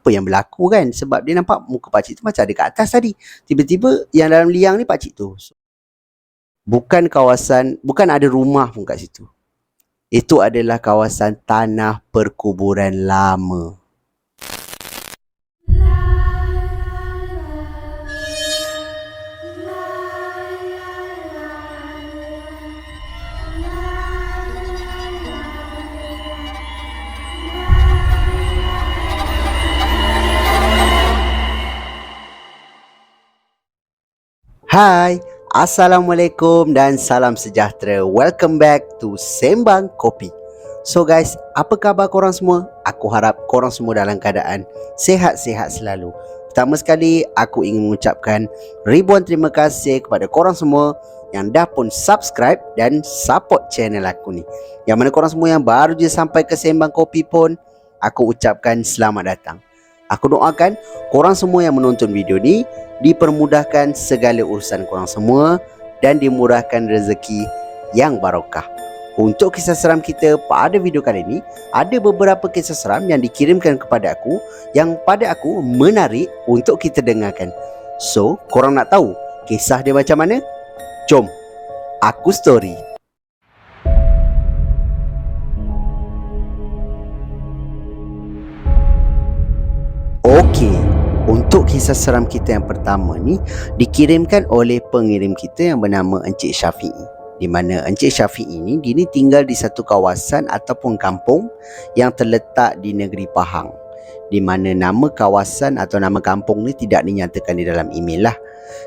apa yang berlaku kan. Sebab dia nampak muka pakcik tu macam ada kat atas tadi. Tiba-tiba yang dalam liang ni pakcik tu. Bukan ada rumah pun kat situ. Itu adalah kawasan tanah perkuburan lama. Hai, Assalamualaikum dan salam sejahtera. Welcome back to Sembang Kopi. So guys, apa khabar korang semua? Aku harap korang semua dalam keadaan sihat-sihat selalu. Pertama sekali, aku ingin mengucapkan ribuan terima kasih kepada korang semua yang dah pun subscribe dan support channel aku ni. Yang mana korang semua yang baru je sampai ke Sembang Kopi pun, aku ucapkan selamat datang. Aku doakan korang semua yang menonton video ni dipermudahkan segala urusan korang semua dan dimurahkan rezeki yang barokah. Untuk kisah seram kita pada video kali ini, ada beberapa kisah seram yang dikirimkan kepada aku yang pada aku menarik untuk kita dengarkan. So, korang nak tahu kisah dia macam mana? Jom, aku story. Okey, untuk kisah seram kita yang pertama ni dikirimkan oleh pengirim kita yang bernama Encik Syafi'i. Di mana Encik Syafi'i ni, dia ni tinggal di satu kawasan ataupun kampung yang terletak di negeri Pahang. Di mana nama kawasan atau nama kampung ni tidak dinyatakan di dalam email lah.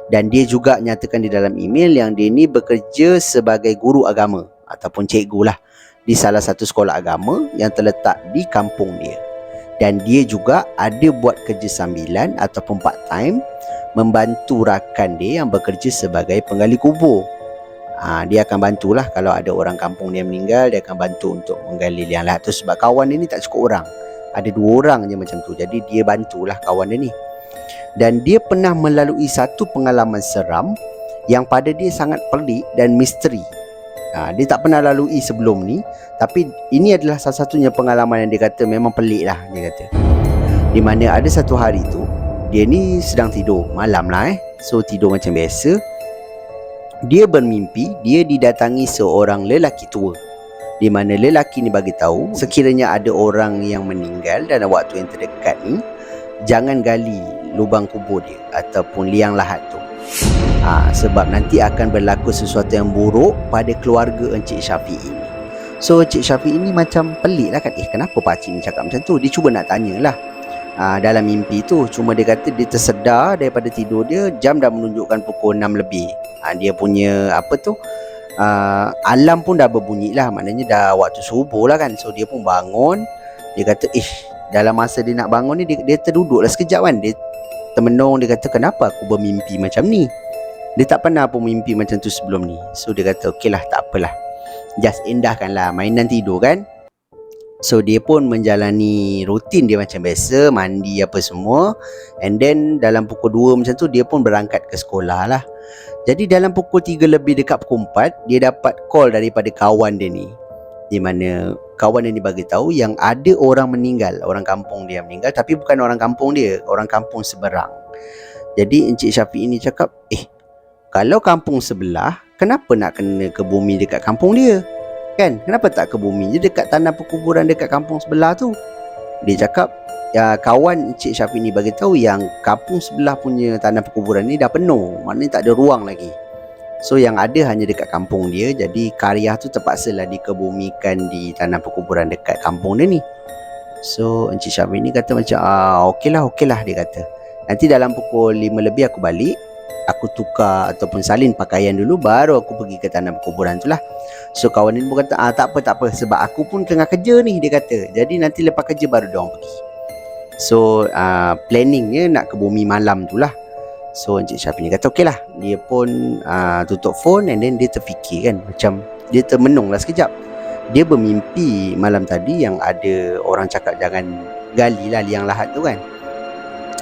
Dan dia juga nyatakan di dalam email yang dia ni bekerja sebagai guru agama ataupun cikgu lah di salah satu sekolah agama yang terletak di kampung dia. Dan dia juga ada buat kerja sambilan ataupun part time membantu rakan dia yang bekerja sebagai penggali kubur. Dia akan bantulah kalau ada orang kampung dia meninggal, dia akan bantu untuk menggali liang lahat tu. Sebab kawan dia ni tak cukup orang, ada 2 orang je macam tu. Jadi dia bantulah kawan dia ni. Dan dia pernah melalui satu pengalaman seram yang pada dia sangat pelik dan misteri. Dia tak pernah lalui sebelum ni, tapi ini adalah salah satunya pengalaman yang dia kata memang pelik lah, dia kata. Di mana ada satu hari tu, dia ni sedang tidur malam lah So tidur macam biasa. Dia bermimpi dia didatangi seorang lelaki tua. Di mana lelaki ni bagi tahu sekiranya ada orang yang meninggal dalam waktu yang terdekat ni, jangan gali lubang kubur dia ataupun liang lahat tu. Sebab nanti akan berlaku sesuatu yang buruk pada keluarga Encik Syafi'i ni. So Encik Syafi'i ni macam pelik lah kan. Kenapa pakcik ni cakap macam tu? Dia cuba nak tanyalah dalam mimpi tu. Cuma dia kata dia tersedar daripada tidur dia, jam dah menunjukkan pukul 6 lebih. Dia punya alarm pun dah berbunyi lah. Maknanya dah waktu subuh lah kan. So dia pun bangun. Dia kata dalam masa dia nak bangun ni, dia terduduk lah sekejap kan. Dia termenung, dia kata kenapa aku bermimpi macam ni. Dia tak pernah pun mimpi macam tu sebelum ni. So dia kata okey lah, tak apalah, just indahkanlah mainan tidur kan. So dia pun menjalani rutin dia macam biasa, mandi apa semua. And then dalam pukul 2 macam tu dia pun berangkat ke sekolah lah. Jadi dalam pukul 3 lebih dekat pukul 4, dia dapat call daripada kawan dia ni. Di mana kawan dia ni bagi tahu yang ada orang meninggal, orang kampung dia meninggal, tapi bukan orang kampung dia, orang kampung seberang. Jadi Encik Syafi'i ni cakap, kalau kampung sebelah, kenapa nak kena ke bumi dekat kampung dia? Kan? Kenapa tak ke bumi je dekat tanah perkuburan dekat kampung sebelah tu? Dia cakap, kawan Encik Syafi'i ni bagi tahu yang kampung sebelah punya tanah perkuburan ni dah penuh. Maknanya tak ada ruang lagi. So yang ada hanya dekat kampung dia. Jadi karya tu terpaksalah dikebumikan di tanah perkuburan dekat kampung dia ni. So Encik Syafi'i ni kata macam okeylah dia kata. Nanti dalam pukul 5 lebih aku balik. Aku tukar ataupun salin pakaian dulu, baru aku pergi ke tanah perkuburan tu lah. So kawan ni pun kata tak apa sebab aku pun tengah kerja ni, dia kata. Jadi nanti lepas kerja baru diorang pergi. So planningnya nak ke bumi malam tu lah. So Encik Syafi'i ni kata okeylah. Dia pun tutup phone and then dia terfikir kan, macam dia termenung lah sekejap. Dia bermimpi malam tadi yang ada orang cakap jangan gali lah liang lahat tu kan.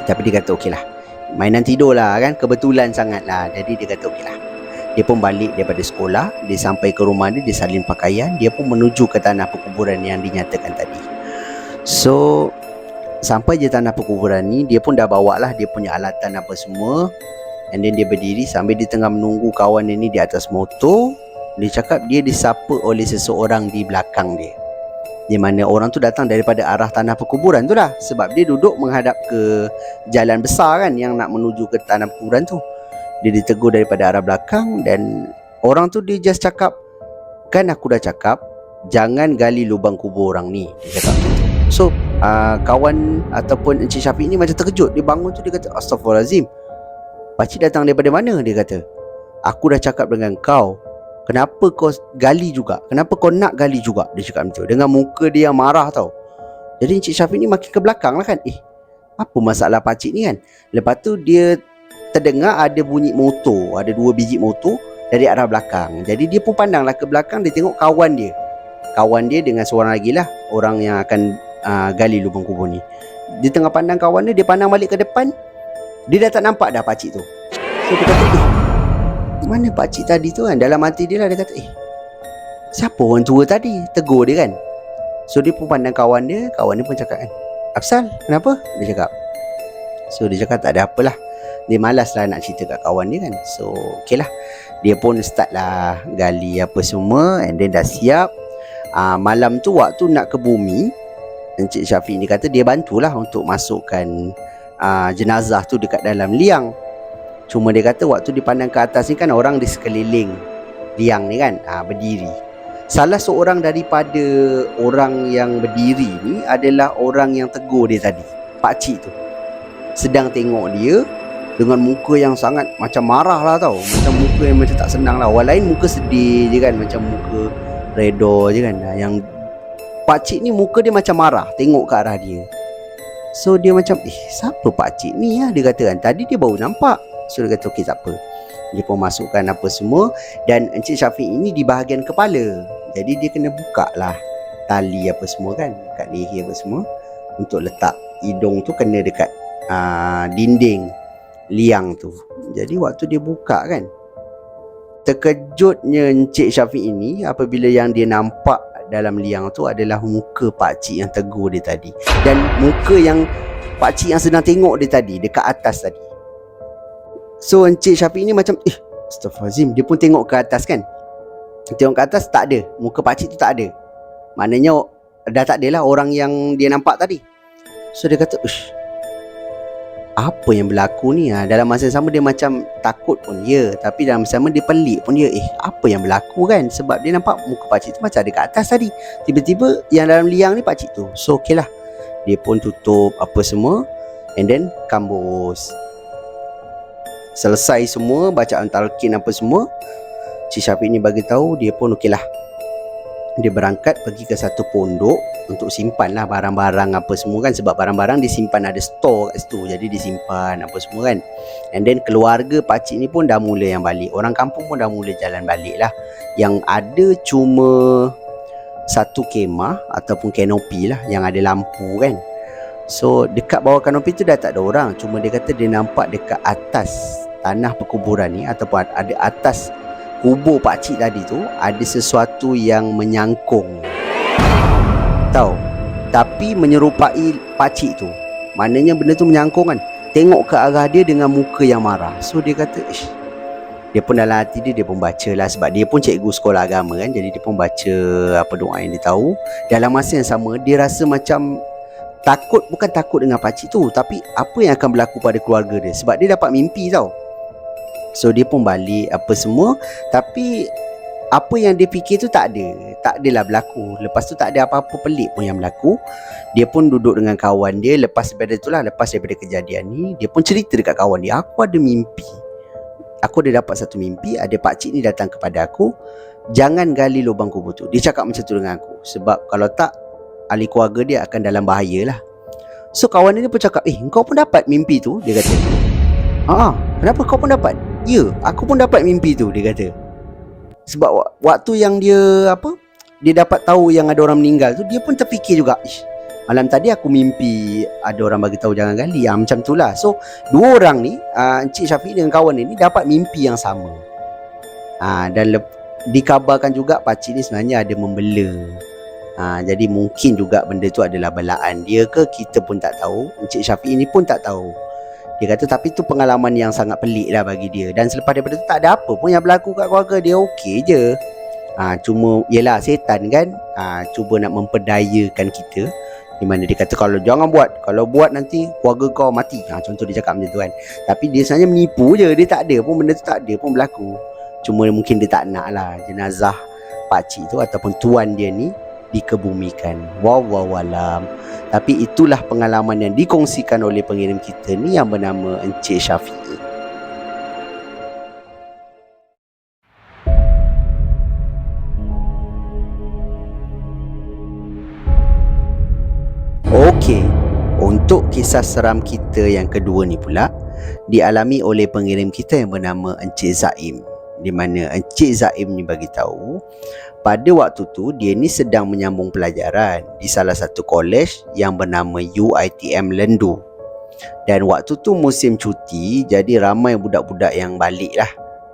Tapi dia kata okeylah, mainan tidur lah kan, kebetulan sangat lah. Jadi dia kata okeylah. Dia pun balik daripada sekolah. Dia sampai ke rumah dia, dia salin pakaian. Dia pun menuju ke tanah perkuburan yang dinyatakan tadi. So Sampai je tanah perkuburan ni, dia pun dah bawa lah dia punya alatan apa semua. And then dia berdiri sambil dia tengah menunggu kawan dia ni di atas motor. Dia cakap dia disapa oleh seseorang di belakang dia, di mana orang tu datang daripada arah tanah perkuburan tu lah. Sebab dia duduk menghadap ke jalan besar kan, yang nak menuju ke tanah perkuburan tu. Dia ditegur daripada arah belakang. Dan orang tu dia just cakap, kan aku dah cakap jangan gali lubang kubur orang ni, dia cakap gitu. So kawan ataupun Encik Syafiq ni macam terkejut. Dia bangun tu dia kata, Astaghfirullahalazim, pakcik datang daripada mana? Dia kata, aku dah cakap dengan kau, kenapa kau gali juga? Kenapa kau nak gali juga? Dia cakap macam tu, dengan muka dia yang marah tau. Jadi Encik Syafiq ni makin ke belakang lah kan. Apa masalah pakcik ni kan? Lepas tu dia terdengar ada bunyi motor, ada 2 biji motor dari arah belakang. Jadi dia pun pandanglah ke belakang. Dia tengok kawan dia. Kawan dia dengan seorang lagi lah, orang yang akan gali lubang kubur ni. Dia tengah pandang kawan dia. Dia pandang balik ke depan. Dia dah tak nampak dah pakcik tu. So dia kata, mana pakcik tadi tu kan? Dalam hati dia lah dia kata, siapa orang tua tadi? Tegur dia kan. So dia pun pandang kawan dia. Kawan dia pun cakap kan, Afsal, kenapa? Dia cakap. So dia cakap tak ada apalah. Dia malas lah nak cerita kat kawan dia kan. So okay lah, dia pun start lah gali apa semua. And then dah siap. Malam tu waktu nak ke bumi, Encik Syafiq ni kata dia bantulah untuk masukkan jenazah tu dekat dalam liang. Cuma dia kata waktu dipandang ke atas ni kan, orang di sekeliling liang ni kan berdiri. Salah seorang daripada orang yang berdiri ni adalah orang yang tegur dia tadi, pakcik tu. Sedang tengok dia dengan muka yang sangat macam marah lah tau. Macam muka yang macam tak senang lah. Orang lain muka sedih je kan, macam muka redha je kan. Yang pakcik ni muka dia macam marah, tengok ke arah dia. So dia macam, siapa pakcik ni ya? Dia kata kan, tadi dia baru nampak. So dia kata, okey tak apa. Dia pun masukkan apa semua. Dan Encik Syafiq ini di bahagian kepala, jadi dia kena buka lah tali apa semua kan, kat leher apa semua, untuk letak hidung tu kena dekat dinding liang tu. Jadi waktu dia buka kan, terkejutnya Encik Syafiq ini apabila yang dia nampak dalam liang tu adalah muka pakcik yang tegur dia tadi. Dan muka yang pakcik yang sedang tengok dia tadi, dekat atas tadi. So Encik Syafiq ni macam, Astaghfirullahaladzim. Dia pun tengok ke atas kan. Tengok ke atas, tak ada. Muka pakcik tu tak ada. Maknanya dah tak adalah orang yang dia nampak tadi. So dia kata, apa yang berlaku ni? Dalam masa yang sama dia macam takut pun ya, tapi dalam masa sama dia pelik pun dia. Apa yang berlaku kan? Sebab dia nampak muka pakcik tu macam ada kat atas tadi. Tiba-tiba yang dalam liang ni pakcik tu. So okey lah, dia pun tutup apa semua. And then kambus. Selesai semua bacaan talqin apa semua, Cik Syafiq ni bagi tahu dia pun okey lah. Dia berangkat pergi ke satu pondok untuk simpan lah barang-barang apa semua kan. Sebab barang-barang disimpan, ada store kat situ, jadi disimpan apa semua kan. And then keluarga pakcik ni pun dah mula yang balik. Orang kampung pun dah mula jalan balik lah. Yang ada cuma satu kemah ataupun kanopi lah yang ada lampu kan. So dekat bawah kanopi tu dah tak ada orang. Cuma dia kata dia nampak dekat atas tanah perkuburan ni, ataupun ada atas kubur pakcik tadi tu, ada sesuatu yang menyangkung. Tahu? Tapi menyerupai pakcik tu. Maknanya benda tu menyangkung kan. Tengok ke arah dia dengan muka yang marah. So dia kata, dia pun dalam hati dia pun baca lah. Sebab dia pun cikgu sekolah agama kan. Jadi dia pun baca apa doa yang dia tahu. Dalam masa yang sama, dia rasa macam takut. Bukan takut dengan pakcik tu, tapi apa yang akan berlaku pada keluarga dia. Sebab dia dapat mimpi tau. So dia pun balik apa semua. Tapi apa yang dia fikir tu tak adalah berlaku. Lepas tu tak ada apa-apa pelik pun yang berlaku. Dia pun duduk dengan kawan dia. Lepas daripada kejadian ni, dia pun cerita dekat kawan dia, aku ada mimpi. Aku ada dapat satu mimpi, ada pakcik ni datang kepada aku, jangan gali lubang kubur tu. Dia cakap macam tu dengan aku. Sebab kalau tak, ahli keluarga dia akan dalam bahaya lah. So kawan dia pun cakap, kau pun dapat mimpi tu? Dia kata, kenapa kau pun dapat? Ya, aku pun dapat mimpi tu, dia kata. Sebab waktu yang dia dapat tahu yang ada orang meninggal tu, dia pun terfikir juga, malam tadi aku mimpi ada orang bagi tahu jangan gali. Macam tu lah. So dua orang ni, Encik Syafiq dengan kawan dia ni dapat mimpi yang sama. Dan dikabarkan juga pakcik ni sebenarnya ada membela Jadi mungkin juga benda tu adalah belaan dia ke, kita pun tak tahu. Encik Syafiq ni pun tak tahu. Dia kata tapi tu pengalaman yang sangat pelik lah bagi dia. Dan selepas daripada tu tak ada apa pun yang berlaku kat keluarga dia, okey je. Cuma yelah setan kan, cuba nak memperdayakan kita, di mana dia kata kalau jangan buat, kalau buat nanti keluarga kau mati. Contoh dia cakap macam tu kan. Tapi dia sebenarnya menipu je, dia tak ada pun, benda tu tak ada pun berlaku. Cuma mungkin dia tak nak lah jenazah pakcik tu ataupun tuan dia ni dikebumikan. Wallahualam. Tapi itulah pengalaman yang dikongsikan oleh pengirim kita ni yang bernama Encik Syafiq. Okey, untuk kisah seram kita yang kedua ni pula dialami oleh pengirim kita yang bernama Encik Zaim. Di mana Encik Zaim ni bagi tahu pada waktu tu dia ni sedang menyambung pelajaran di salah satu kolej yang bernama UiTM Lendu. Dan waktu tu musim cuti, jadi ramai budak-budak yang balik lah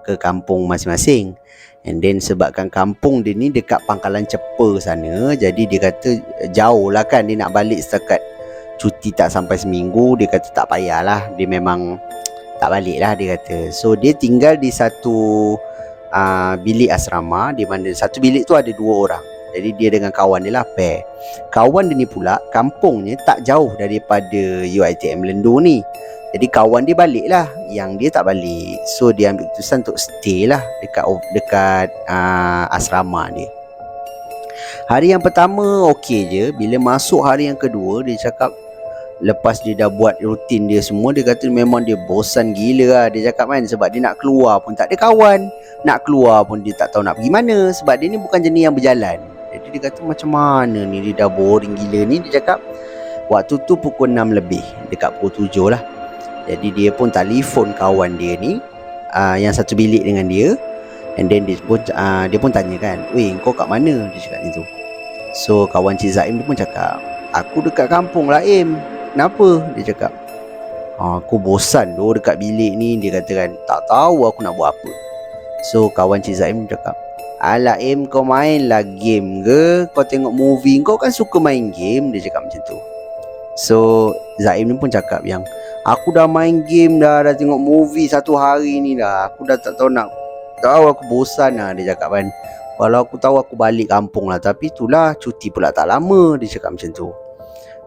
ke kampung masing-masing. And then sebabkan kampung dia ni dekat Pangkalan Cepa sana, jadi dia kata jauh lah kan, dia nak balik setakat cuti tak sampai seminggu. Dia kata tak payahlah, dia memang tak balik lah dia kata. So dia tinggal di satu bilik asrama, di mana satu bilik tu ada 2 orang. Jadi dia dengan kawan dia lah, pair. Kawan dia ni pula kampungnya tak jauh daripada UiTM Lendu ni. Jadi kawan dia balik lah, yang dia tak balik. So dia ambil keputusan untuk stay lah dekat asrama dia. Hari yang pertama okey je. Bila masuk hari yang kedua, dia cakap lepas dia dah buat rutin dia semua, dia kata memang dia bosan gila lah. Dia cakap kan, sebab dia nak keluar pun tak ada kawan, nak keluar pun dia tak tahu nak pergi mana, sebab dia ni bukan jenis yang berjalan. Jadi dia kata macam mana ni, dia dah boring gila ni. Dia cakap waktu tu pukul 6 lebih, dekat pukul 7 lah. Jadi dia pun telefon kawan dia ni, yang satu bilik dengan dia. And then dia pun tanya kan, weh kau kat mana? Dia cakap macam tu. So kawan Cik Zaim dia pun cakap, aku dekat kampung lah Im. Kenapa? Dia cakap, aku bosan doh dekat bilik ni. Dia kata kan, tak tahu aku nak buat apa. So kawan Cik Zaim cakap, alah Im, kau main lah game ke? Kau tengok movie, kau kan suka main game. Dia cakap macam tu. So Zaim ni pun cakap yang, aku dah main game dah tengok movie 1 hari ni dah. Aku dah tak tahu aku bosan lah. Dia cakap kan, kalau aku tahu aku balik kampung lah, tapi itulah cuti pula tak lama. Dia cakap macam tu.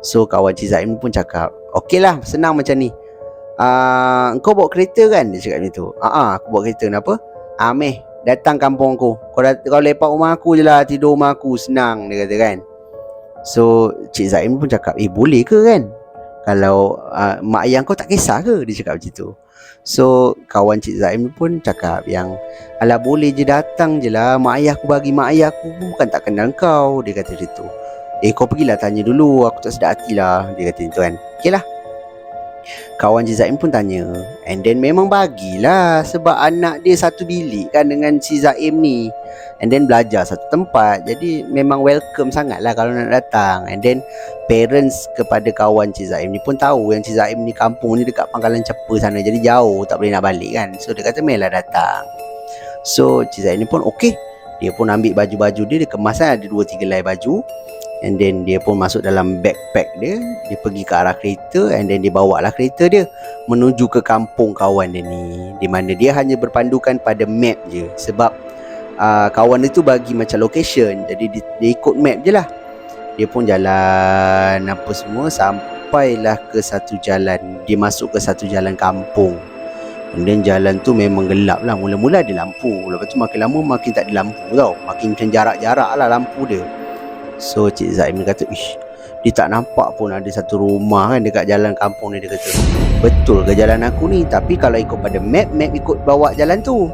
So kawan Cik Zaim pun cakap, okey lah, senang macam ni. Kau bawa kereta kan? Dia cakap macam tu. Aku bawa kereta. Kenapa? Meh, datang kampung aku. Kau lepak rumah aku je lah, tidur rumah aku, senang. Dia kata kan. So Cik Zaim pun cakap, boleh ke kan? Kalau mak ayah kau tak kisah ke? Dia cakap macam tu. So kawan Cik Zaim pun cakap yang, alah boleh je, datang je lah. Mak ayah aku bukan tak kenal kau. Dia kata macam tu. Kau pergilah tanya dulu, aku tak sedar hati lah. Dia kata macam tu kan. Okey lah. Kawan Cik Zaim pun tanya. And then memang bagilah, sebab anak dia satu bilik kan dengan Cik Zaim ni. And then belajar satu tempat, jadi memang welcome sangat lah kalau nak datang. And then parents kepada kawan Cik Zaim ni pun tahu yang Cik Zaim ni kampung ni dekat Pangkalan Cepa sana, jadi jauh, tak boleh nak balik kan. So dia kata mainlah datang. So Cik Zaim ni pun okey. Dia pun ambil baju-baju dia kemas kan, ada 2-3 helai baju. And then dia pun masuk dalam backpack dia. Dia pergi ke arah kereta. And then dia bawa lah kereta dia menuju ke kampung kawan dia ni, di mana dia hanya berpandukan pada map je. Sebab kawan dia tu bagi macam location, jadi dia ikut map je lah. Dia pun jalan apa semua, sampailah ke satu jalan. Dia masuk ke satu jalan kampung. And then jalan tu memang gelap lah. Mula-mula ada lampu, lepas tu makin lama makin tak ada lampu tau. Makin macam jarak-jarak lah lampu dia. So Cik Zaim kata, dia tak nampak pun ada satu rumah kan dekat jalan kampung ni. Dia kata, betul ke jalan aku ni? Tapi kalau ikut pada map ikut bawa jalan tu.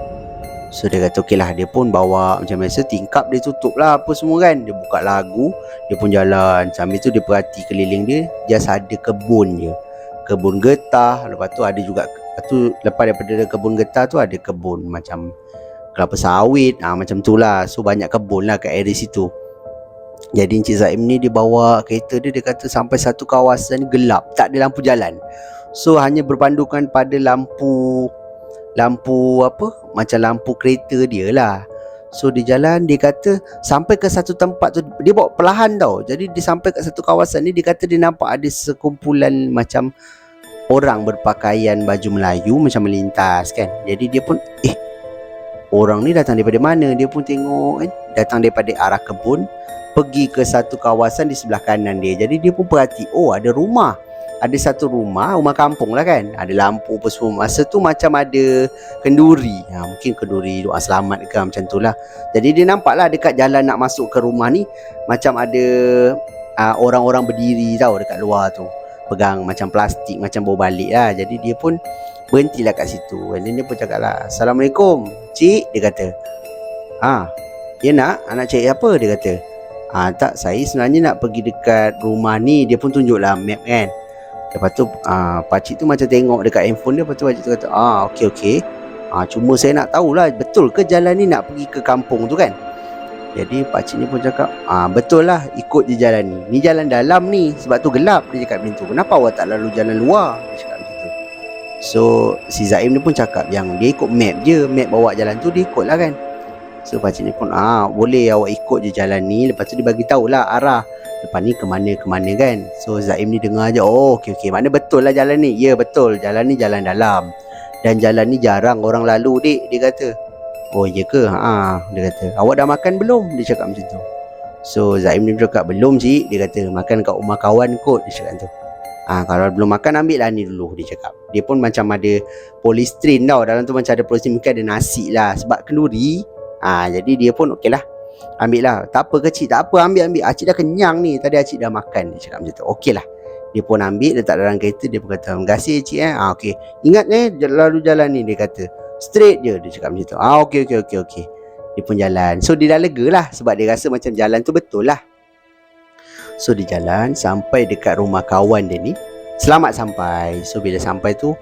So dia kata okey lah. Dia pun bawa macam biasa, tingkap dia tutup lah apa semua kan. Dia buka lagu, dia pun jalan. Sambil tu dia perhati keliling dia, just ada kebun je, kebun getah. Lepas tu ada juga, lepas daripada kebun getah tu ada kebun macam kelapa sawit, macam tu lah. So banyak kebun lah kat area situ. Jadi Encik Zaim ni dia bawa kereta dia. Dia kata sampai satu kawasan gelap, tak ada lampu jalan. So hanya berpandukan pada lampu apa, macam lampu kereta dia lah. So dia jalan, dia kata sampai ke satu tempat tu, dia bawa perlahan tau. Jadi dia sampai ke satu kawasan ni, dia kata dia nampak ada sekumpulan macam orang berpakaian baju Melayu macam melintas kan. Jadi dia pun orang ni datang daripada mana? Dia pun tengok kan, datang daripada arah kebun, pergi ke satu kawasan di sebelah kanan dia. Jadi dia pun perhati, oh ada rumah. Ada satu rumah kampung lah kan. Ada lampu apa semua. Masa tu macam ada kenduri. Mungkin kenduri doa selamat ke macam tu lah. Jadi dia nampak lah dekat jalan nak masuk ke rumah ni, macam ada orang-orang berdiri tau dekat luar tu, pegang macam plastik, macam bawa balik lah. Jadi dia pun berhentilah kat situ. Dan dia pun cakap lah, Assalamualaikum cik, dia kata. Ya nak cari apa? Dia kata, tak, saya sebenarnya nak pergi dekat rumah ni. Dia pun tunjuk lah map kan. Lepas tu pakcik tu macam tengok dekat handphone dia. Lepas tu pakcik tu kata, okey. Cuma saya nak tahulah, betul ke jalan ni nak pergi ke kampung tu kan? Jadi pakcik ni pun cakap, betul lah, ikut je jalan ni. Ni jalan dalam ni, sebab tu gelap. Dia cakap macam tu. Kenapa awak tak lalu jalan luar? Dia cakap macam tu. So si Zaim ni pun cakap yang dia ikut map je. Map bawa jalan tu, dia ikut lah kan. So pakcik ni pun, boleh awak ikut je jalan ni. Lepas tu dia bagi tahulah arah, lepas ni ke mana kan. So Zaim ni dengar je, okey, mana betul lah jalan ni. Ya betul, jalan ni jalan dalam, dan jalan ni jarang orang lalu dik, dia kata. Oh ya ke? Dia kata, awak dah makan belum? Dia cakap macam tu. So Zaim ni cakap, belum cik. Dia kata, makan kat rumah kawan kot. Dia cakap tu. Kalau belum makan, ambil lah ni dulu. Dia cakap. Dia pun macam ada polystyrene tau. Dalam tu macam ada polystyrene, mungkin ada nasi lah, sebab kenduri. Jadi dia pun okey lah, ambil lah. Tak apa ke cik? Tak apa, ambil. Acik dah kenyang ni, tadi acik dah makan. Dia cakap macam tu. Okey lah. Dia pun ambil, letak dalam kereta. Dia pun kata, terima kasih cik okey. Ingat lalu jalan ni, dia kata. Straight je, dia cakap macam tu. Okey. Dia pun jalan. So dia dah lega lah, sebab dia rasa macam jalan tu betul lah. So dia jalan sampai dekat rumah kawan dia ni. Selamat sampai. So bila sampai tu,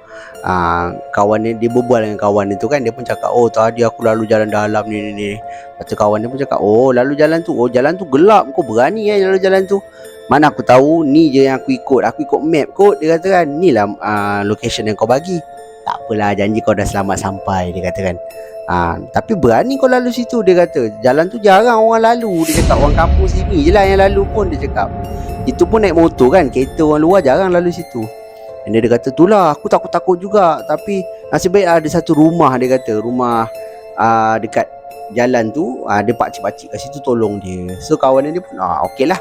kawan dia berbual dengan kawan dia tu kan. Dia pun cakap, tadi aku lalu jalan dalam ni. Lepas tu kawan dia pun cakap, lalu jalan tu, jalan tu gelap, kau berani lalu jalan tu? Mana aku tahu, ni je yang aku ikut map kot. Dia kata kan, ni lah location yang kau bagi. Tak apalah, janji kau dah selamat sampai, dia kata kan. Tapi berani kau lalu situ, dia kata. Jalan tu jarang orang lalu, dia cakap. Orang kampung sini je lah yang lalu pun, dia cakap. Itu pun naik motor kan, kereta orang luar jarang lalu situ. Dan dia kata, itulah aku takut-takut juga. Tapi nasib baik ada satu rumah, dia kata. Rumah dekat jalan tu, ada pakcik-pakcik kat situ tolong dia. So kawan dia pun, okey lah,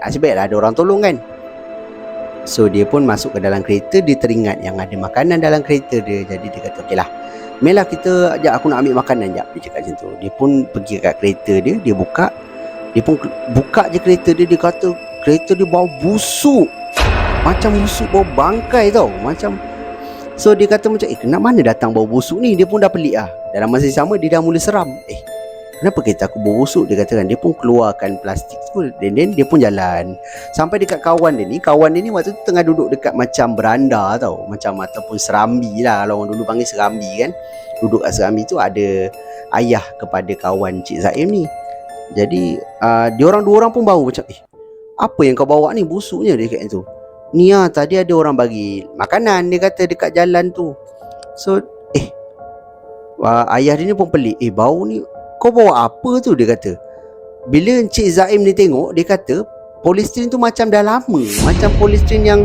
nasib baik lah ada orang tolong kan. So dia pun masuk ke dalam kereta. Dia teringat yang ada makanan dalam kereta dia. Jadi dia kata, okey lah, Melah kita, aku nak ambil makanan jap. Dia cakap macam tu. Dia pun pergi kat kereta dia. Dia buka. Dia pun buka je kereta dia. Dia kata kereta dia bau busuk, macam busuk, bau bangkai tau. Macam. So dia kata macam, kenapa mana datang bau busuk ni? Dia pun dah pelik lah. Dalam masa yang sama dia dah mula seram. Kenapa kereta aku bau busuk? Dia katakan. Dia pun keluarkan plastik tu, dan dia pun jalan sampai dekat kawan dia ni. Kawan dia ni waktu tu tengah duduk dekat macam beranda tau, macam ataupun serambi lah, kalau orang dulu panggil serambi kan. Duduk kat serambi tu ada ayah kepada kawan Cik Zaim ni. Jadi dua orang pun bau macam, apa yang kau bawa ni busuknya? Dia kata tu. Ni tadi ada orang bagi makanan, dia kata, dekat jalan tu. So ayah dia ni pun pelik. Bau ni kau bawa apa tu? Dia kata. Bila Encik Zaim ni tengok, dia kata polystyrene tu macam dah lama, macam polystyrene yang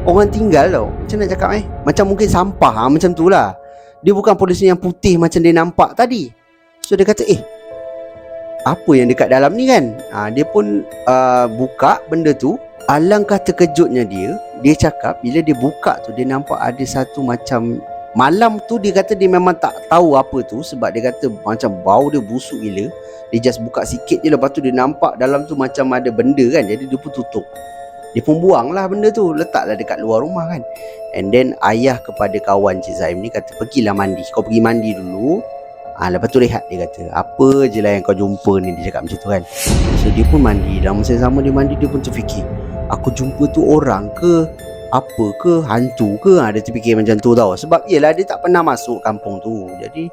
orang tinggal tau. Macam nak cakap macam mungkin sampah, macam tu lah. Dia bukan polystyrene yang putih macam dia nampak tadi. So dia kata, apa yang dekat dalam ni kan? Dia pun buka benda tu. Alangkah terkejutnya dia cakap bila dia buka tu, dia nampak ada satu macam, malam tu dia kata dia memang tak tahu apa tu, sebab dia kata macam bau dia busuk gila. Dia just buka sikit je, lepas tu dia nampak dalam tu macam ada benda kan. Jadi dia pun tutup. Dia pun buang lah benda tu, letaklah dekat luar rumah kan. And then ayah kepada kawan Cik Zaim ni kata, pergilah mandi, kau pergi mandi dulu. Lepas tu rehat, dia kata. Apa je lah yang kau jumpa ni, dia cakap macam tu kan. So dia pun mandi. Dalam masa yang sama dia mandi, dia pun terfikir, aku jumpa tu orang ke, apa ke, hantu ke? Dia terfikir macam tu tau. Sebab yelah dia tak pernah masuk kampung tu. Jadi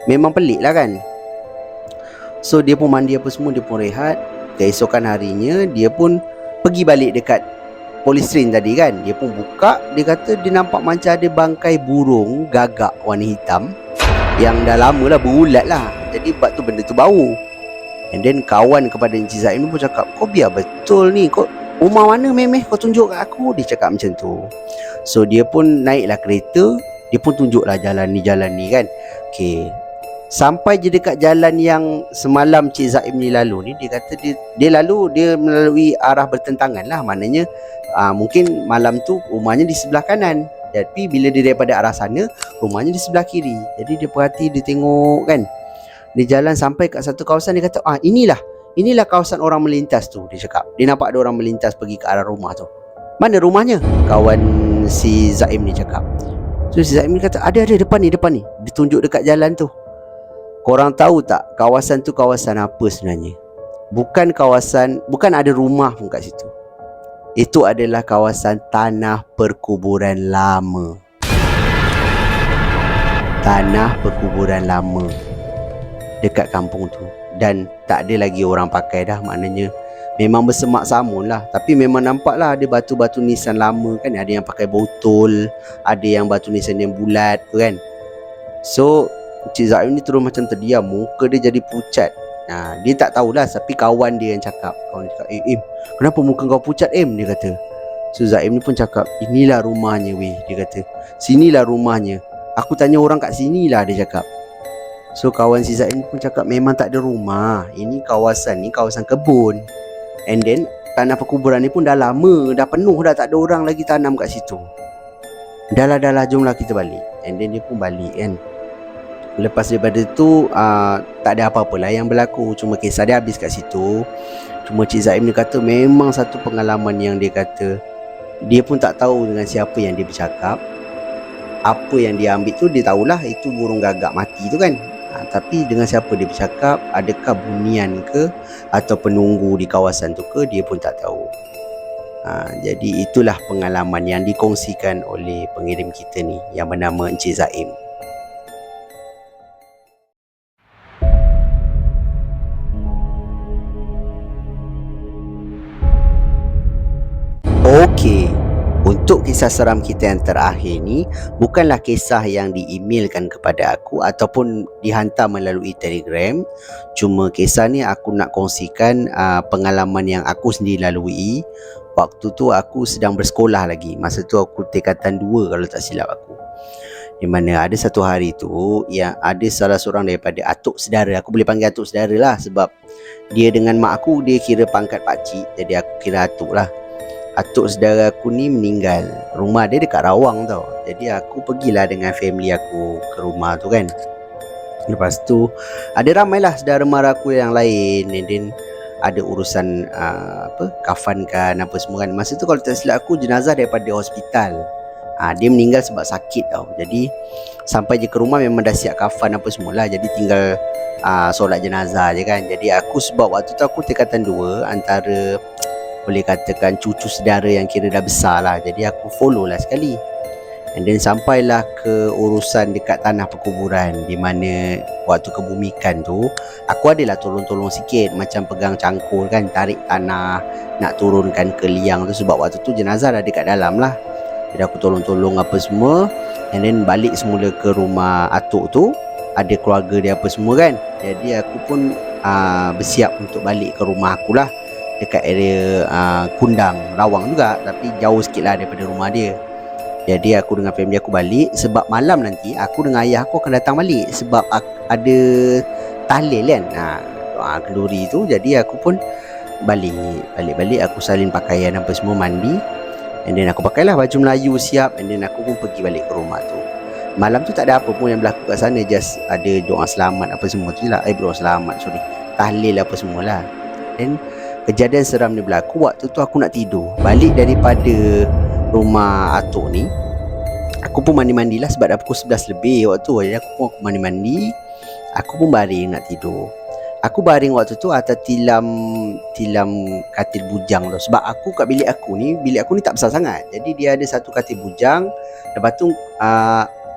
memang pelik lah kan. So dia pun mandi apa semua, dia pun rehat. Keesokan harinya dia pun pergi balik dekat polystyrene tadi kan. Dia pun buka. Dia kata dia nampak macam ada bangkai burung gagak warna hitam, yang dah lama lah, berulat lah. Jadi sebab tu benda tu bau. And then kawan kepada Encik Zaim ni pun cakap, kau biar betul ni, kau rumah mana memeh kau tunjuk kat aku. Dia cakap macam tu. So dia pun naiklah kereta, dia pun tunjuklah jalan ni kan. Okay, sampai je dekat jalan yang semalam Cik Zaim ni lalu ni, dia kata dia melalui arah bertentangan lah. Maknanya mungkin malam tu rumahnya di sebelah kanan, tapi bila dia daripada arah sana, rumahnya di sebelah kiri. Jadi dia perhati, dia tengok kan, dia jalan sampai kat satu kawasan. Dia kata inilah kawasan orang melintas tu. Dia cakap dia nampak ada orang melintas pergi ke arah rumah tu. Mana rumahnya? Kawan si Zaim ni cakap. So si Zaim ni kata ada depan ni. Dia tunjuk dekat jalan tu. Korang tahu tak kawasan tu kawasan apa sebenarnya? Bukan ada rumah pun kat situ. Itu adalah kawasan tanah perkuburan lama. Tanah perkuburan lama dekat kampung tu. Dan tak ada lagi orang pakai dah. Maknanya memang bersemak samun lah. Tapi memang nampak lah ada batu-batu nisan lama kan. Ada yang pakai botol, ada yang batu nisan yang bulat tu kan. So Cik Zaim ni terus macam terdiam. Muka dia jadi pucat. Dia tak tahulah, tapi kawan dia yang cakap. Kawan dia cakap, Im, kenapa muka kau pucat Im? Dia kata. So Zaim ni pun cakap, inilah rumahnya weh. Dia kata, sinilah rumahnya. Aku tanya orang kat sinilah, dia cakap. So kawan si Zaim pun cakap, memang tak ada rumah. Ini kawasan kebun. And then tanah perkuburan ni pun dah lama, dah penuh dah, tak ada orang lagi tanam kat situ. Dah lah, jomlah kita balik. And then dia pun balik kan. Lepas daripada tu tak ada apa-apa lah yang berlaku. Cuma kisah dia habis kat situ. Cuma Cik Zaim ni kata memang satu pengalaman yang dia kata dia pun tak tahu dengan siapa yang dia bercakap. Apa yang dia ambil tu dia tahulah itu burung gagak mati tu kan. Tapi dengan siapa dia bercakap, adakah bunian ke atau penunggu di kawasan tu ke, dia pun tak tahu. Jadi itulah pengalaman yang dikongsikan oleh pengirim kita ni yang bernama Encik Zaim. Okey, untuk kisah seram kita yang terakhir ni bukanlah kisah yang di-emailkan kepada aku ataupun dihantar melalui Telegram. Cuma kisah ni aku nak kongsikan pengalaman yang aku sendiri lalui. Waktu tu aku sedang bersekolah lagi. Masa tu aku tingkatan 2 kalau tak silap aku. Di mana ada satu hari tu yang ada salah seorang daripada atuk saudara. Aku boleh panggil atuk saudara lah sebab dia dengan mak aku dia kira pangkat pakcik. Jadi aku kira atuk lah. Atuk saudara aku ni meninggal. Rumah dia dekat Rawang tau. Jadi aku pergilah dengan family aku ke rumah tu kan. Lepas tu ada ramailah saudara mara aku yang lain. And then ada urusan kafan kan apa semua kan. Masa tu kalau tak silap aku jenazah daripada hospital. Dia meninggal sebab sakit tau. Jadi sampai je ke rumah memang dah siap kafan apa semualah. Jadi tinggal solat jenazah je kan. Jadi aku sebab waktu tu aku tingkatan 2, antara boleh katakan cucu saudara yang kira dah besar lah. Jadi aku follow lah sekali. And then sampailah ke urusan dekat tanah perkuburan, di mana waktu kebumikan tu aku adalah tolong-tolong sikit, macam pegang cangkul kan, tarik tanah nak turunkan ke liang tu. Sebab waktu tu jenazah dah dekat dalam lah. Jadi aku tolong-tolong apa semua. And then balik semula ke rumah atuk tu. Ada keluarga dia apa semua kan. Jadi aku pun bersiap untuk balik ke rumah aku lah, dekat area Kundang, Rawang juga, tapi jauh sikit lah daripada rumah dia. Jadi aku dengan family aku balik. Sebab malam nanti aku dengan ayah aku akan datang balik. Sebab ada tahlil kan, kenduri tu. Jadi aku pun balik. Aku salin pakaian apa semua, mandi. And then aku pakailah baju Melayu siap. And then aku pun pergi balik ke rumah tu. Malam tu tak ada apa pun yang berlaku kat sana. Just ada doa selamat apa semua tu lah. Doa selamat, tahlil apa semualah. Dan kejadian seram ni berlaku waktu tu aku nak tidur. Balik daripada rumah atuk ni, aku pun mandi-mandi lah sebab dah pukul 11 lebih waktu tu. Jadi aku pun mandi-mandi, aku pun baring nak tidur. Aku baring waktu tu atas tilam katil bujang tu. Sebab aku kat bilik aku ni tak besar sangat. Jadi dia ada satu katil bujang. Lepas tu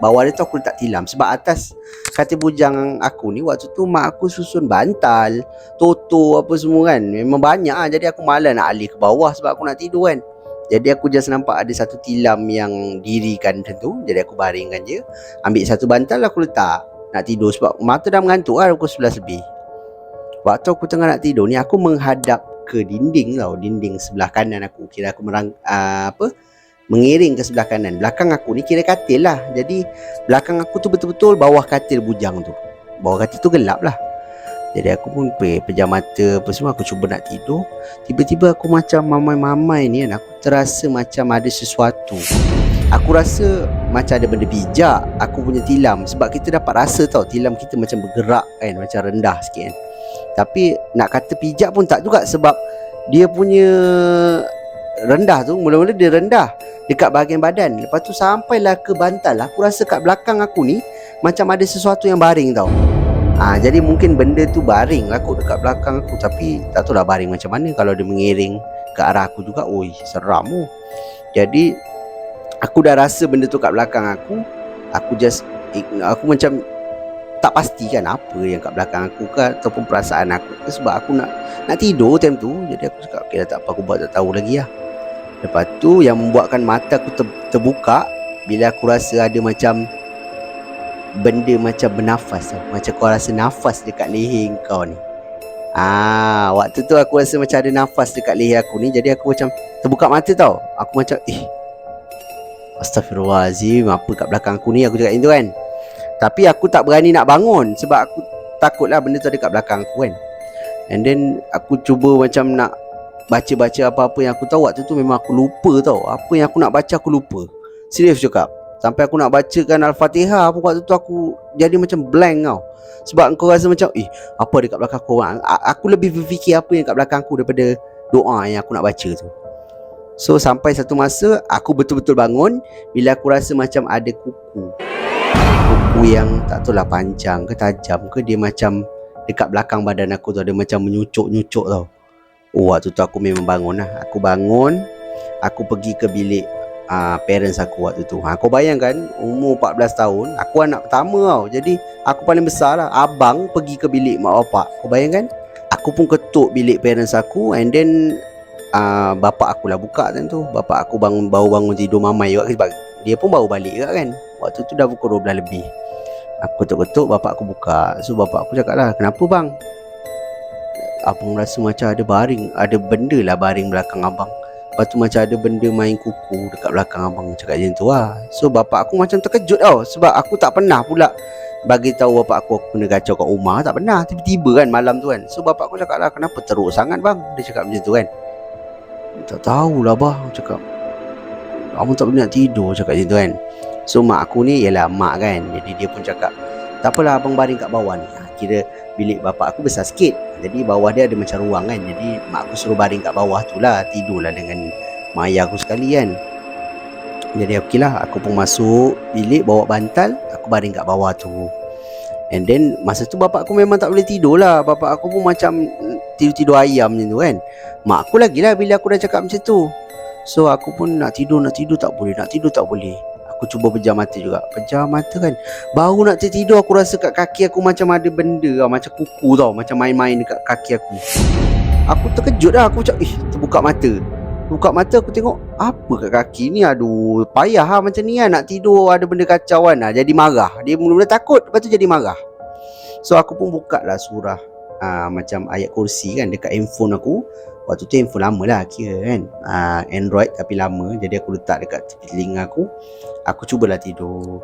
bawah dia tu aku letak tilam. Sebab atas katil bujang aku ni waktu tu mak aku susun bantal, toto apa semua kan. Memang banyak lah. Jadi aku malas nak alih ke bawah sebab aku nak tidur kan. Jadi aku just nampak ada satu tilam yang dirikan macam tu. Jadi aku baringkan je, ambil satu bantal aku letak. nak tidur sebab mata dah mengantuk lah pukul 11 lebih. Waktu aku tengah nak tidur ni, aku menghadap ke dinding tau, dinding sebelah kanan aku. Kira aku mengiring ke sebelah kanan. Belakang aku ni kira katil lah. Jadi belakang aku tu betul-betul bawah katil bujang tu. Bawah katil tu gelap lah. Jadi aku pun pejam mata apa semua, aku cuba nak tidur. Tiba-tiba aku macam mamai-mamai ni kan, aku terasa macam ada sesuatu. Aku rasa macam ada benda bijak aku punya tilam. Sebab kita dapat rasa tau, tilam kita macam bergerak kan, macam rendah sikit kan. Tapi nak kata pijak pun tak juga, sebab dia punya rendah tu, mula-mula dia rendah dekat bahagian badan. Lepas tu sampailah ke bantal. Aku rasa kat belakang aku ni macam ada sesuatu yang baring tau. Jadi mungkin benda tu baring lah kot dekat belakang aku. Tapi tak tahu lah baring macam mana. Kalau dia mengiring ke arah aku juga, oi seram tu. Jadi aku dah rasa benda tu kat belakang aku. Aku macam tak pastikan apa yang kat belakang aku ke, ataupun perasaan aku ke, sebab aku nak tidur time tu. Jadi aku cakap, okay, tak apa, aku buat tak tahu lagi lah. Lepas tu yang membuatkan mata aku terbuka bila aku rasa ada macam benda macam bernafas tau. Macam kau rasa nafas dekat leher kau ni. Waktu tu aku rasa macam ada nafas dekat leher aku ni. Jadi aku macam terbuka mata tau. Aku macam Astaghfirullahaladzim, apa kat belakang aku ni, aku cakap macam tu kan. Tapi aku tak berani nak bangun sebab aku takutlah benda tu ada kat belakang aku kan. And then aku cuba macam nak baca-baca apa-apa yang aku tahu. Waktu tu memang aku lupa tau. Apa yang aku nak baca aku lupa. Serius cakap. Sampai aku nak bacakan Al-Fatihah pun waktu tu aku jadi macam blank tau. Sebab kau rasa macam apa dekat belakang aku. Aku lebih berfikir apa yang kat belakang aku daripada doa yang aku nak baca tu. So sampai satu masa aku betul-betul bangun bila aku rasa macam ada kuku yang tak tahulah panjang ke tajam ke, dia macam dekat belakang badan aku tu ada macam menyucuk-nyucuk tau. Waktu tu aku memang bangun lah. Aku bangun, aku pergi ke bilik parents aku waktu tu. Kau bayangkan umur 14 tahun, aku anak pertama tau. Jadi aku paling besar lah. Abang pergi ke bilik mak bapak. Kau bayangkan, aku pun ketuk bilik parents aku. And then bapak aku lah buka time tu. Bapak aku baru bangun tidur mamai juga, sebab dia pun baru balik juga kan. Waktu tu dah pukul 12 lebih. Aku ketuk-ketuk, bapak aku buka. So bapak aku cakap lah, kenapa bang? Abang rasa macam ada baring, ada benda lah baring belakang abang. Lepas tu macam ada benda main kuku dekat belakang abang. Cakap macam tu lah. So bapak aku macam terkejut tau. Sebab aku tak pernah pula bagi tahu bapak aku kena kacau kat rumah. Tak pernah, tiba-tiba kan malam tu kan. So bapak aku cakap lah, kenapa teruk sangat bang? Dia cakap macam tu kan. Tak tahulah bah, cakap abang tak boleh nak tidur, cakap macam tu kan. So mak aku ni ialah mak kan. Jadi dia pun cakap, tak apalah abang baring kat bawah ni. Kira bilik bapak aku besar sikit, jadi bawah dia ada macam ruang kan. Jadi mak aku suruh baring kat bawah tu lah, tidurlah dengan mak ayah aku sekali kan. Jadi okey lah, aku pun masuk bilik bawa bantal, aku baring kat bawah tu. And then masa tu bapak aku memang tak boleh tidur lah. Bapak aku pun macam tidur-tidur ayam macam tu kan. Mak aku lagi lah bila aku dah cakap macam tu. So aku pun nak tidur tak boleh, nak tidur tak boleh. Aku cuba pejam mata juga. Pejam mata kan, baru nak tertidur aku rasa kat kaki aku macam ada benda tau, macam kuku tau, macam main-main dekat kaki aku. Aku terkejut lah. Aku macam terbuka mata. Buka mata aku tengok apa kat kaki ni. Aduh, payah lah macam ni kan. Nak tidur ada benda kacau kan. Jadi marah. Dia mula-mula takut, lepas tu jadi marah. So aku pun buka lah surah macam ayat kursi kan dekat handphone aku. Waktu tu handphone lama lah kira kan, Android tapi lama. Jadi aku letak dekat tepi telinga aku. Aku cubalah tidur.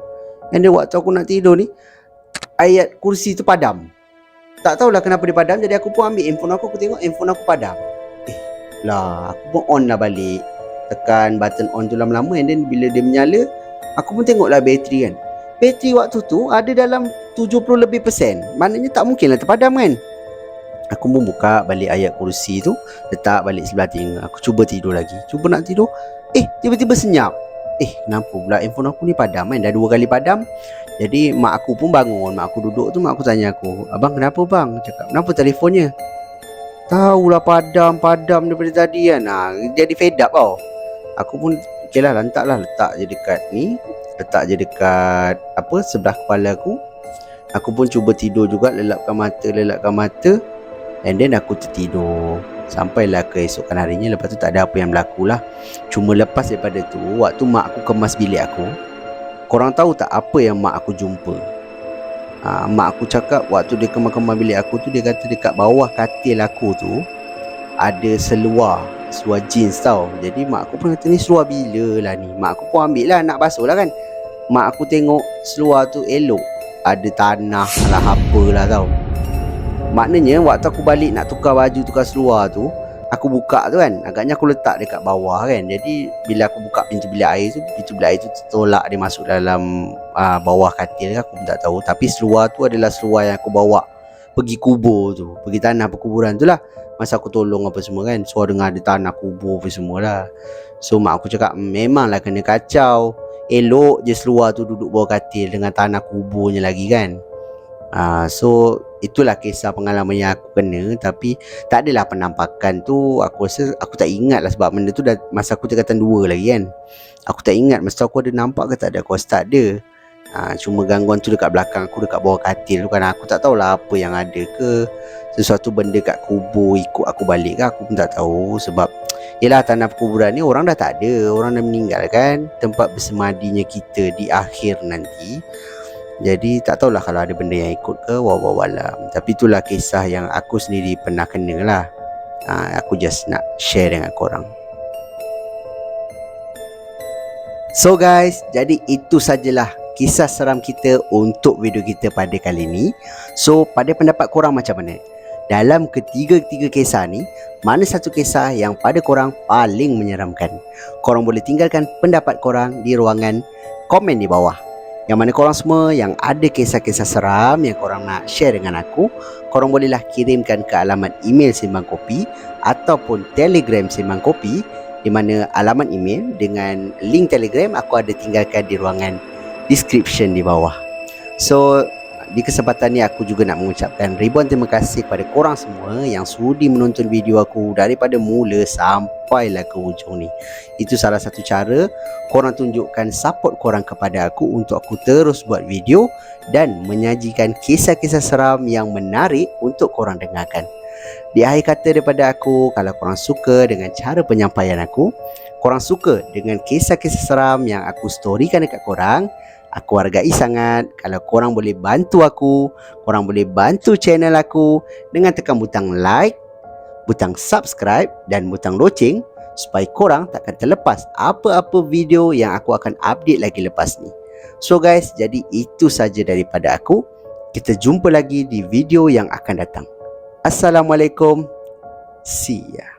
And then waktu aku nak tidur ni, ayat kursi tu padam. Tak tahulah kenapa dia padam. Jadi aku pun ambil handphone aku tengok handphone aku padam. Lah, aku pun on lah balik. Tekan button on tu lama-lama. And then bila dia menyala, aku pun tengoklah bateri kan. Bateri waktu tu ada dalam 70 lebih persen. Maknanya tak mungkin lah terpadam kan. Aku pun buka balik ayat kursi tu, letak balik sebelah telinga. Aku cuba tidur lagi. Cuba nak tidur, tiba-tiba senyap. Kenapa pula handphone aku ni padam kan. Dah 2 kali padam. Jadi mak aku pun bangun. Mak aku duduk tu, mak aku tanya aku, abang kenapa bang? Cakap, kenapa telefonnya? Tahulah padam daripada tadi kan. Jadi fed up tau. Aku pun okey lah, letak je dekat ni. Letak je dekat sebelah kepala aku. Aku pun cuba tidur juga, lelapkan mata. And then aku tertidur. Sampailah keesokan harinya. Lepas tu tak ada apa yang berlaku lah. Cuma lepas daripada tu, waktu mak aku kemas bilik aku, korang tahu tak apa yang mak aku jumpa? Mak aku cakap waktu dia kemar-kemar bilik aku tu, dia kata dekat bawah katil aku tu ada seluar jeans tau. Jadi mak aku pun kata, ni seluar bila lah ni. Mak aku pun ambil lah, nak basuh lah kan. Mak aku tengok seluar tu elok, ada tanah lah apalah tau. Maknanya waktu aku balik nak tukar baju, tukar seluar tu, aku buka tu kan, agaknya aku letak dekat bawah kan. Jadi bila aku buka pintu bilik air tu, pintu bilik air tu tertolak, dia masuk dalam bawah katil ke, aku pun tak tahu. Tapi seluar tu adalah seluar yang aku bawa pergi kubur tu, pergi tanah perkuburan tu lah. Masa aku tolong apa semua kan, so dengar ada tanah kubur apa semua lah. So mak aku cakap, memanglah kena kacau. Elok je seluar tu duduk bawah katil dengan tanah kuburnya lagi kan. So itulah kisah pengalaman yang aku kena. Tapi tak adalah penampakan tu, aku rasa aku tak ingat lah, sebab benda tu dah masa aku tingkatan 2 lagi kan. Aku tak ingat masa aku ada nampak ke tak ada. Aku rasa tak ada. Cuma gangguan tu dekat belakang aku, dekat bawah katil tu kan. Aku tak tahulah apa yang ada ke, sesuatu benda kat kubur ikut aku balik ke, aku pun tak tahu. Sebab yelah, tanah perkuburan ni orang dah tak ada, orang dah meninggal kan, tempat bersemadinya kita di akhir nanti. Jadi tak tahulah kalau ada benda yang ikut ke, wallahualam. Tapi itulah kisah yang aku sendiri pernah kena lah. Aku just nak share dengan korang. So guys, jadi itu sajalah kisah seram kita untuk video kita pada kali ni. So pada pendapat korang macam mana? Dalam ketiga-tiga kisah ni, mana satu kisah yang pada korang paling menyeramkan? Korang boleh tinggalkan pendapat korang di ruangan komen di bawah. Yang mana korang semua yang ada kisah-kisah seram yang korang nak share dengan aku, korang bolehlah kirimkan ke alamat email Sembang Kopi ataupun Telegram Sembang Kopi, di mana alamat email dengan link Telegram aku ada tinggalkan di ruangan description di bawah. So di kesempatan ni aku juga nak mengucapkan ribuan terima kasih kepada korang semua yang sudi menonton video aku daripada mula sampailah ke hujung ni. Itu salah satu cara korang tunjukkan support korang kepada aku untuk aku terus buat video dan menyajikan kisah-kisah seram yang menarik untuk korang dengarkan. Di akhir kata daripada aku, kalau korang suka dengan cara penyampaian aku, korang suka dengan kisah-kisah seram yang aku storykan dekat korang, aku hargai sangat kalau korang boleh bantu aku, korang boleh bantu channel aku dengan tekan butang like, butang subscribe dan butang loceng, supaya korang takkan terlepas apa-apa video yang aku akan update lagi lepas ni. So guys, jadi itu saja daripada aku. Kita jumpa lagi di video yang akan datang. Assalamualaikum. See ya.